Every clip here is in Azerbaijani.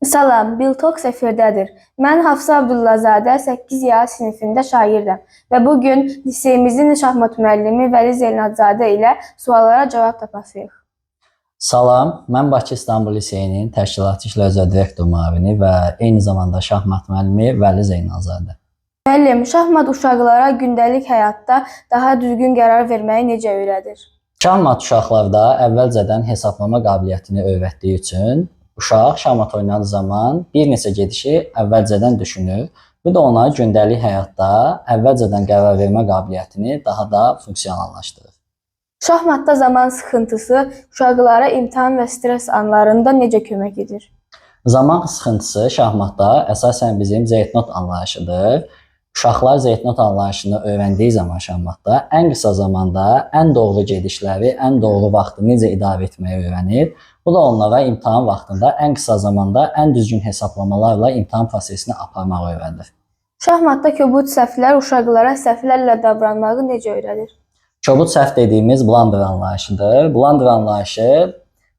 Salam, Biltox efirdədir. Mən Hafsa Abdullazadə 8 A sinifində şagirdəm və bugün liseyimizin şahmat müəllimi Vəli Zeynalzadə ilə suallara cavab tapasıyıq. Salam, mən Bakı İstanbul Liseyinin Təşkilatçı İşlər üzrə direktor müavini və eyni zamanda şahmat müəllimi Vəli Zeynalzadə. Müəllim, şahmat uşaqlara gündəlik həyatda daha düzgün qərar verməyi necə öyrədir? Şahmat uşaqlarda əvvəlcədən hesablama qabiliyyətini öyrətdiyi üçün uşaq şahmat oynadığı zaman bir neçə gedişi əvvəlcədən düşünür. Bir də ona gündəlik həyatda əvvəlcədən qərar vermə qabiliyyətini daha da funksionallaşdırır. Şahmatda zaman sıxıntısı uşaqlara imtahan və stres anlarında necə kömək edir? Zaman sıxıntısı şahmatda əsasən bizim zeytnot anlayışıdır. Uşaqlar zeytnot anlayışını öyrəndiyi zaman şahmatda ən qısa zamanda ən doğru gedişləri, ən doğru vaxtı necə idarə etməyi öyrənir. Bu da onlara imtahan vaxtında ən qısa zamanda ən düzgün hesablamalarla imtahan prosesini aparmağı öyrənir. Şahmatda kobud səhvlər uşaqlara səhvlərlə davranmağı necə öyrədir? Kobud səhv dediyimiz blunder anlayışıdır. Blunder anlayışı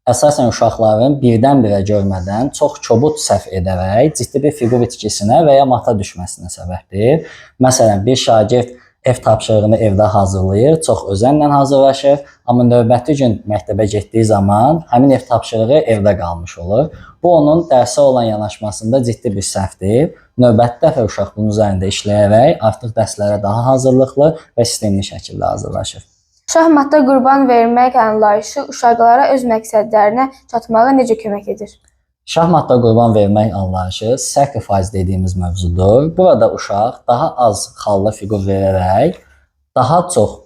əsasən uşaqların birdən-birə görmədən çox kobud səhv edərək ciddi bir fiqur itkisinə və ya mata düşməsinə səbəbdir. Məsələn, bir şagird ev tapşırığını evdə hazırlayır, çox özənlə hazırlaşır, amma növbəti gün məktəbə getdiyi zaman həmin ev tapşırığı evdə qalmış olur. Bu onun dərsə olan yanaşmasında ciddi bir səhvdir. Növbəti dəfə uşaq bunun üzərində işləyərək artıq dərslərə daha hazırlıqlı və sistemli şəkildə hazırlaşır. Şahmatda qurban vermək anlayışı uşaqlara öz məqsədlərinə çatmağa necə kömək edir? Şahmatda qurban vermək anlayışı sacrifice dediyimiz mövzudur. Burada uşaq daha az xallı fiqur verərək daha çox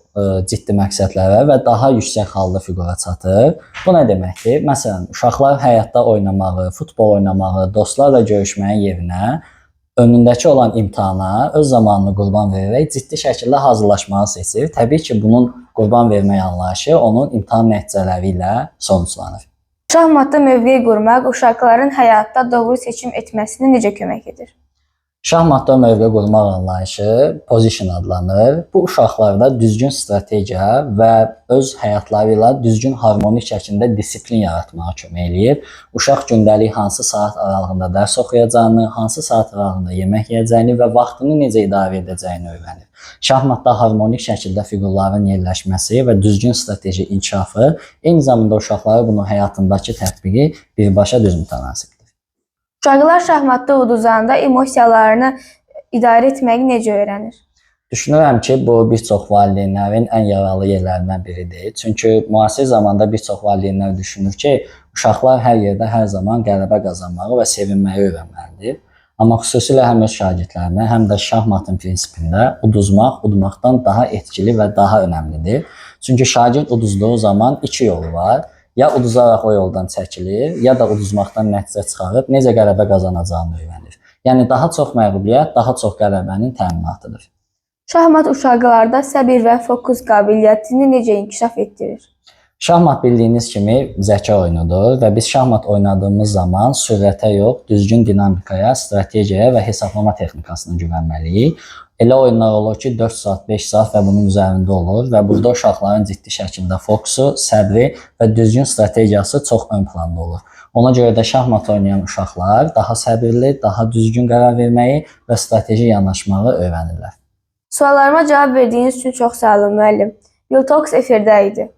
ciddi məqsədlərə və daha yüksək xallı fiqura çatır. Bu nə deməkdir? Məsələn, uşaqlar həyatda oynamağı, futbol oynamağı, dostlarla görüşməyin yerinə önündəki olan imtahana öz zamanını qurban verərək ciddi şəkildə hazırlaşmağı seçir. Təbii ki, bunun qurban vermək anlayışı onun imtahan nəticələri ilə sonuçlanır. Şahmatda mövqe qurmaq uşaqların həyatda doğru seçim etməsinə necə kömək edir? Şahmatda mövqe qurmaq anlayışı position adlanır. Bu uşaqlarda düzgün strategiya və öz həyatları ilə düzgün harmonik şəkildə disiplin yaratmağa kömək eləyir. Uşaq gündəlik hansı saat aralığında dərs oxuyacağını, hansı saat aralığında yemək yeyəcəyini və vaxtını necə idarə edəcəyini öyrənir. Şahmatda harmonik şəkildə fiqurların yerləşməsi və düzgün strateji inkişafı eyni zamanda uşaqları bunun həyatındakı tətbiqi birbaşa düz mütənasibdir. Uşaqlar şahmatda uduzanda emosiyalarını idarə etməyi necə öyrənir? Düşünürəm ki, bu bir çox valideynlərin ən yaralı yerlərindən biridir. Çünki müasir zamanda bir çox valideynlər düşünür ki, uşaqlar hər yerdə hər zaman qələbə qazanmağı və sevinməyi öyrənməlidir. Amma xüsusilə həm öz şagirdlərinə, həm də şahmatın prinsipində udmaqdan daha etkili və daha önəmlidir. Çünki şagird uduzduğu zaman iki yolu var. Ya uduzaraq o yoldan çəkilir, ya da uduzmaqdan nəticə çıxarıb necə qələbə qazanacağını öyrənir. Yəni daha çox məğlubiyyət, daha çox qələbənin təminatıdır. Şahmat uşaqlarda səbir və fokus qabiliyyətini necə inkişaf etdirir? Şahmat bildiyiniz kimi zəka oyunudur və biz şahmat oynadığımız zaman sürətə yox, düzgün dinamikaya, strategiyaya və hesablama texnikasına güvənməliyik. Elə oyunlar olur ki, 4 saat, 5 saat və bunun üzərində olur və burada uşaqların ciddi şəkildə fokusu, səbri və düzgün strategiyası çox ön planda olur. Ona görə də şahmat oynayan uşaqlar daha səbirli, daha düzgün qərar verməyi və strateji yanaşmağı öyrənirlər. Suallarıma cavab verdiyiniz üçün çox sağ olun müəllim. Biltox efirdə idi.